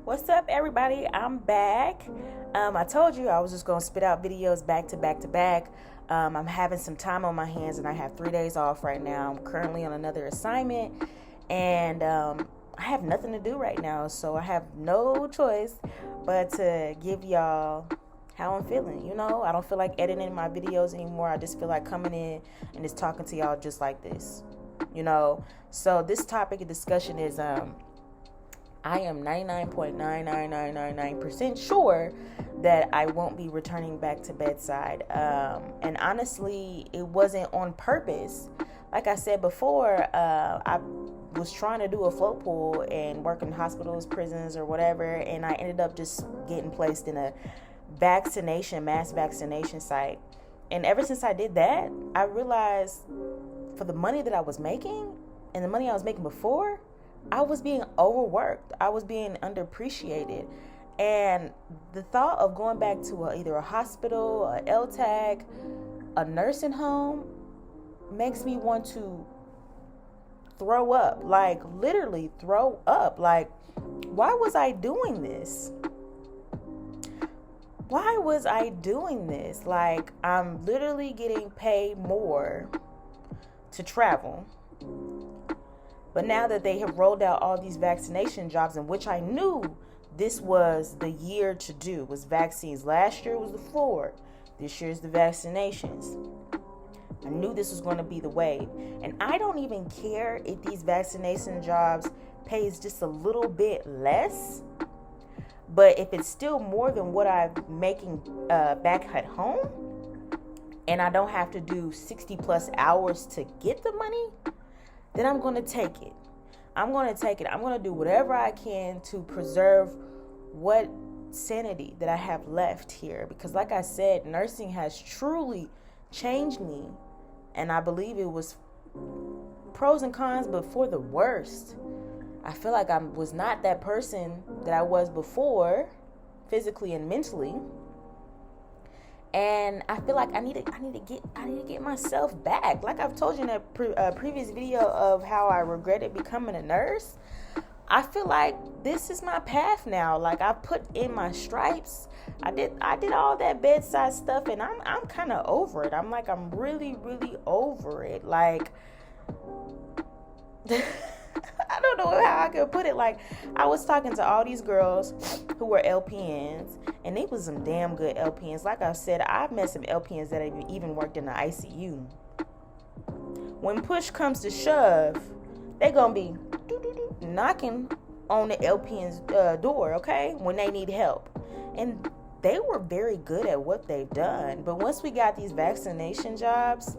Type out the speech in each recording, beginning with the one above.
What's up, everybody? I'm back. I told you I was just going to spit out videos back to back to back. I'm having some time on my hands and I have 3 days off right now. I'm currently on another assignment and I have nothing to do right now. So I have no choice but to give y'all how I'm feeling. I don't feel like editing my videos anymore. I just feel like coming in and just talking to y'all just like this. So this topic of discussion is I am 99.99999% sure that I won't be returning back to Bedside. And honestly, it wasn't on purpose. Like I said before, I was trying to do a float pool and work in hospitals, prisons, or whatever, and I ended up just getting placed in a mass vaccination site. And ever since I did that, I realized for the money that I was making and the money I was making before, I was being overworked. I was being underappreciated. And the thought of going back to either a hospital, a LTAC, a nursing home makes me want to throw up. Like, literally throw up. Like, why was I doing this? Why was I doing this? Like, I'm literally getting paid more to travel. But now that they have rolled out all these vaccination jobs, in which I knew this was the year to do, was vaccines. Last year was the flu. This year is the vaccinations. I knew this was going to be the wave. And I don't even care if these vaccination jobs pays just a little bit less. But if it's still more than what I'm making back at home, and I don't have to do 60 plus hours to get the money, then I'm going to take it. I'm going to do whatever I can to preserve what sanity that I have left here. Because like I said, nursing has truly changed me. And I believe it was pros and cons, but for the worst. I feel like I was not that person that I was before, physically and mentally. And I feel like I need to get myself back. Like I've told you in that previous video of how I regretted becoming a nurse. I feel like this is my path now. Like I put in my stripes. I did all that bedside stuff, and I'm kind of over it. I'm really over it. Like I don't know how I could put it. Like, I was talking to all these girls who were LPNs, and they was some damn good LPNs. Like I said, I've met some LPNs that have even worked in the ICU. When push comes to shove, they gonna be knocking on the LPN's door, okay, when they need help. And they were very good at what they've done. But once we got these vaccination jobs,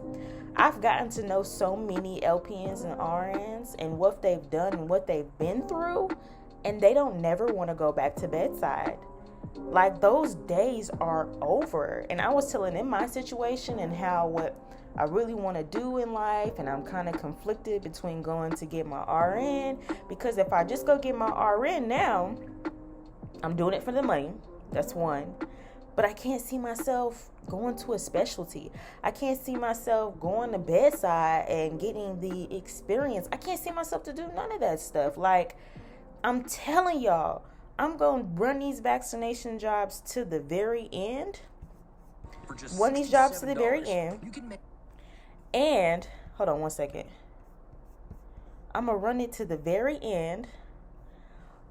I've gotten to know so many LPNs and RNs and what they've done and what they've been through, and they don't never want to go back to bedside. Like, those days are over. And I was telling them my situation and how what I really want to do in life, and I'm kind of conflicted between going to get my RN, because if I just go get my RN now, I'm doing it for the money. That's one. But I can't see myself going to a specialty. I can't see myself going to bedside and getting the experience. I can't see myself to do none of that stuff. Like, I'm telling y'all, I'm going to run these vaccination jobs to the very end. Run these jobs to the very end. And, hold on one second. I'm going to run it to the very end.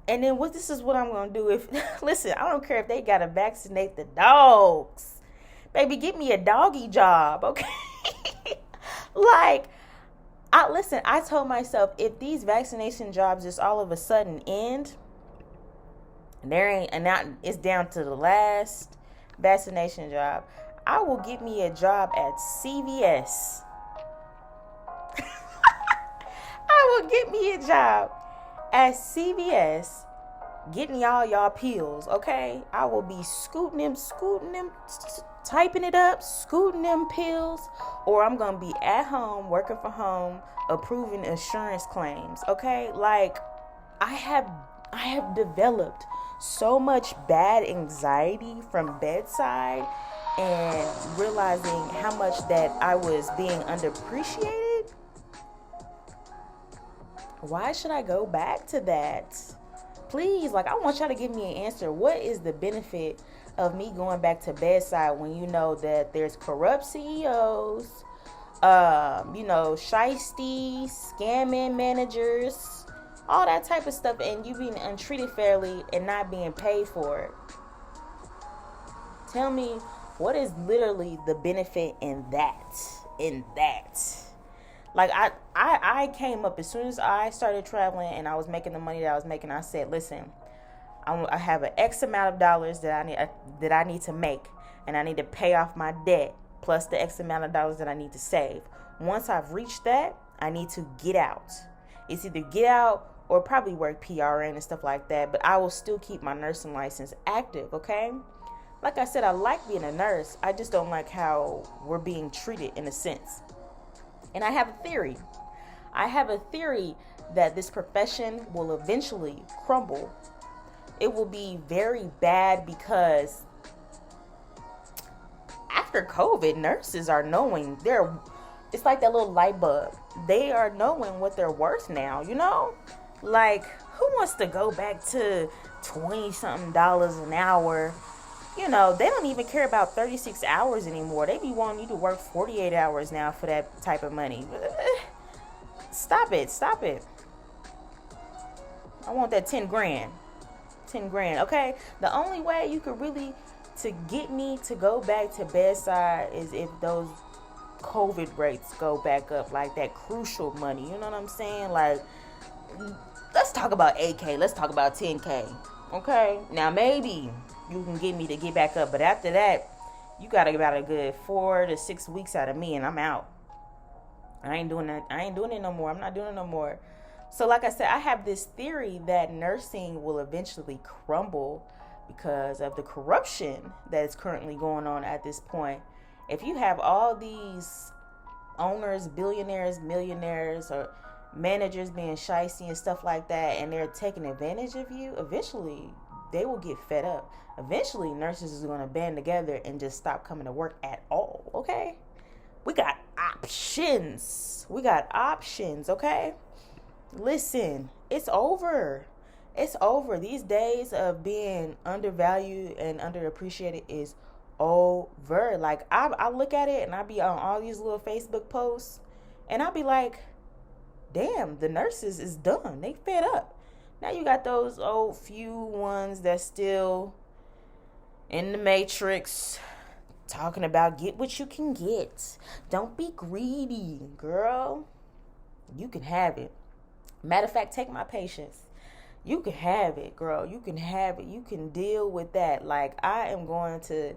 And then this is what I'm going to do. Listen, I don't care if they got to vaccinate the dogs. Baby, get me a doggy job, okay? I told myself, if these vaccination jobs just all of a sudden end, it's down to the last vaccination job, I will get me a job at CVS. I will get me a job at CVS, getting y'all pills, okay? I will be scooting them, typing it up, scooting them pills, or I'm gonna be at home, working from home, approving insurance claims, okay? Like, I have developed so much bad anxiety from bedside and realizing how much that I was being underappreciated. Why should I go back to that? Please, like, I want y'all to give me an answer. What is the benefit of me going back to bedside when you know that there's corrupt CEOs, shiesty, scamming managers, all that type of stuff, and you being untreated fairly and not being paid for it? Tell me, what is literally the benefit in that? Like, I came up as soon as I started traveling and I was making the money that I was making. I said, listen, I have an X amount of dollars that I need to make, and I need to pay off my debt plus the X amount of dollars that I need to save. Once I've reached that, I need to get out. It's either get out or probably work PRN and stuff like that, but I will still keep my nursing license active, okay? Like I said, I like being a nurse. I just don't like how we're being treated in a sense. And I have a theory. That this profession will eventually crumble. It will be very bad because after COVID, nurses are knowing it's like that little light bulb. They are knowing what they're worth now, Like, who wants to go back to $20-something an hour? They don't even care about 36 hours anymore. They be wanting you to work 48 hours now for that type of money. Stop it. I want that 10 grand. 10 grand, okay? The only way you could really to get me to go back to bedside is if those COVID rates go back up, like that crucial money. You know what I'm saying? Like, let's talk about 8K. Let's talk about 10K. Okay? Now, maybe you can get me to get back up, but after that, you got about a good 4 to 6 weeks out of me, and I'm out. I ain't doing that. I ain't doing it no more. I'm not doing it no more. So, like I said, I have this theory that nursing will eventually crumble because of the corruption that is currently going on at this point. If you have all these owners, billionaires, millionaires, or managers being shicey and stuff like that, and they're taking advantage of you, eventually they will get fed up. Eventually, nurses is going to band together and just stop coming to work at all, okay? We got options, okay? Listen, it's over. These days of being undervalued and underappreciated is over. Like, I look at it and I be on all these little Facebook posts and I be like, damn, the nurses is done. They fed up. Now you got those old few ones that still in the matrix talking about get what you can get. Don't be greedy, girl. You can have it. Matter of fact, take my patience. You can have it, girl. You can have it. You can deal with that. Like, I am going to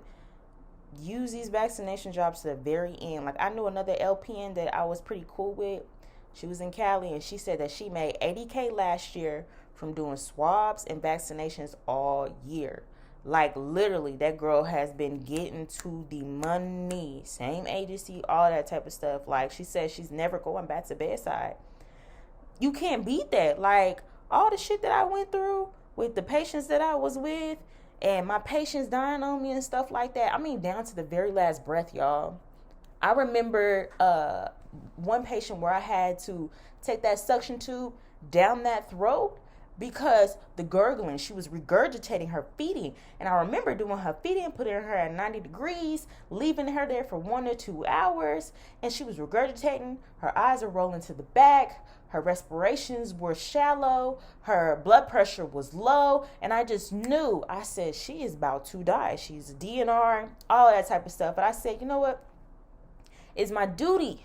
use these vaccination jobs to the very end. Like, I knew another LPN that I was pretty cool with. She was in Cali, and she said that she made $80K last year from doing swabs and vaccinations all year. Like, literally, that girl has been getting to the money. Same agency, all that type of stuff. Like, she said she's never going back to bedside. You can't beat that. Like, all the shit that I went through with the patients that I was with and my patients dying on me and stuff like that. I mean, down to the very last breath, y'all. I remember one patient where I had to take that suction tube down that throat because the gurgling, she was regurgitating her feeding. And I remember doing her feeding, putting her at 90 degrees, leaving her there for 1 or 2 hours. And she was regurgitating. Her eyes are rolling to the back. Her respirations were shallow. Her blood pressure was low. And I just knew, I said, she is about to die. She's a DNR, all that type of stuff. But I said, you know what? It's my duty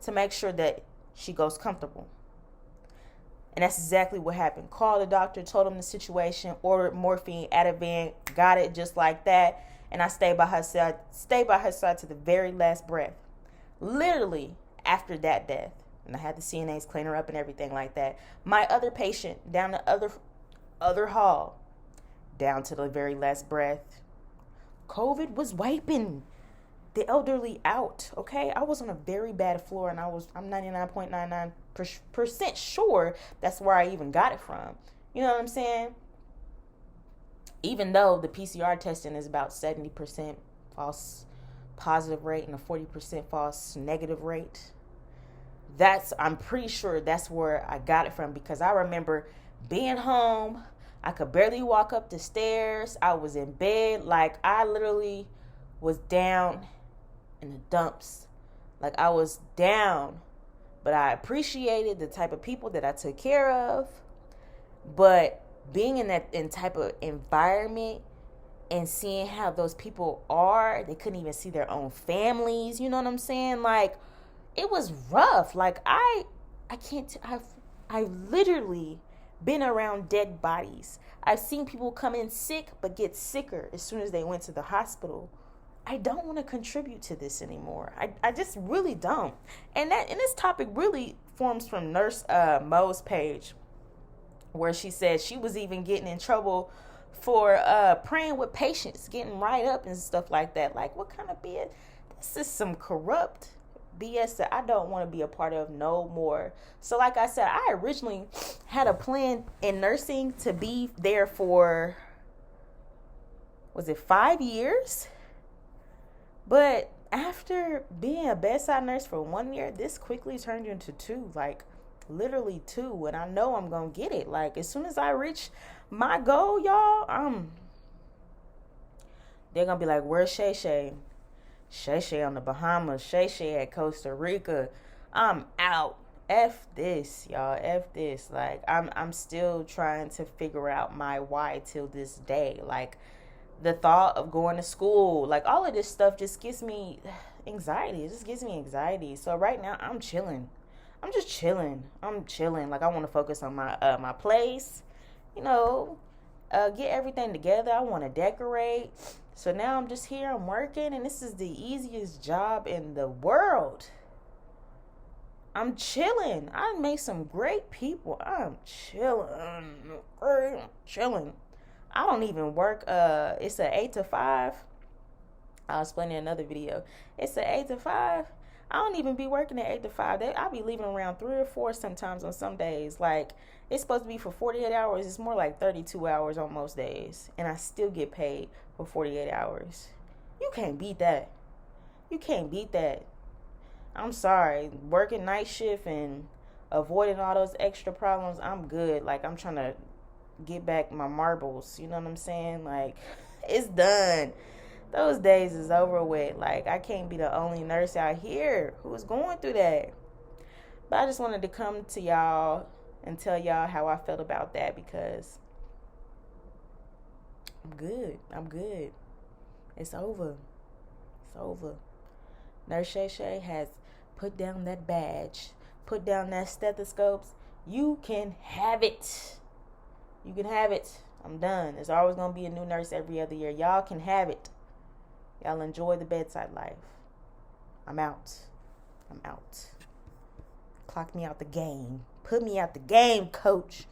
to make sure that she goes comfortable. And that's exactly what happened. Called the doctor, told him the situation, ordered morphine, Ativan, got it just like that. And I stayed by her side to the very last breath. Literally after that death. And I had the CNAs clean her up and everything like that. My other patient down the other hall, down to the very last breath. COVID was wiping the elderly out, okay? I was on a very bad floor, and I'm 99.99% sure that's where I even got it from. You know what I'm saying? Even though the PCR testing is about 70% false positive rate and a 40% false negative rate, I'm pretty sure that's where I got it from, because I remember being home, I could barely walk up the stairs. I was in bed. Like, I literally was down in the dumps. Like, I was down. But I appreciated the type of people that I took care of. But being in that type of environment and seeing how those people are, they couldn't even see their own families. You know what I'm saying? Like, it was rough. Like, I've literally been around dead bodies. I've seen people come in sick but get sicker as soon as they went to the hospital. I don't want to contribute to this anymore. I just really don't. And this topic really forms from Nurse Mo's page, where she said she was even getting in trouble for praying with patients, getting right up and stuff like that. Like, what kind of BS? This is some corrupt BS that I don't want to be a part of no more. So like I said, I originally had a plan in nursing to be there for, was it 5 years? But after being a bedside nurse for 1 year, this quickly turned into 2, like literally 2. And I know I'm going to get it. Like, as soon as I reach my goal, y'all, they're going to be like, where's Shay Shay? Shay Shay on the Bahamas. Shay Shay at Costa Rica. I'm out. F this, y'all. F this. Like, I'm still trying to figure out my why till this day. Like, the thought of going to school, like, all of this stuff just gives me anxiety. It just gives me anxiety. So right now, I'm chilling. I'm just chilling. I'm chilling. Like, I want to focus on my place, get everything together. I want to decorate. So now I'm just here. I'm working, and this is the easiest job in the world. I'm chilling. I make some great people. I'm chilling. I don't even work. It's an 8 to 5. I'll explain in another video. It's an 8 to 5. I don't even be working at 8 to 5. I'll be leaving around 3 or 4 sometimes on some days. Like, it's supposed to be for 48 hours. It's more like 32 hours on most days. And I still get paid for 48 hours. You can't beat that. You can't beat that. I'm sorry. Working night shift and avoiding all those extra problems, I'm good. Like, I'm trying to get back my marbles. You know what I'm saying? Like, it's done. Those days is over with. Like, I can't be the only nurse out here who's going through that. But I just wanted to come to y'all and tell y'all how I felt about that, because I'm good. It's over. Nurse Shay Shay has put down that badge, put down that stethoscopes. You can have it. You can have it. I'm done. There's always going to be a new nurse every other year. Y'all can have it. Y'all enjoy the bedside life. I'm out. Clock me out the game. Put me out the game, coach.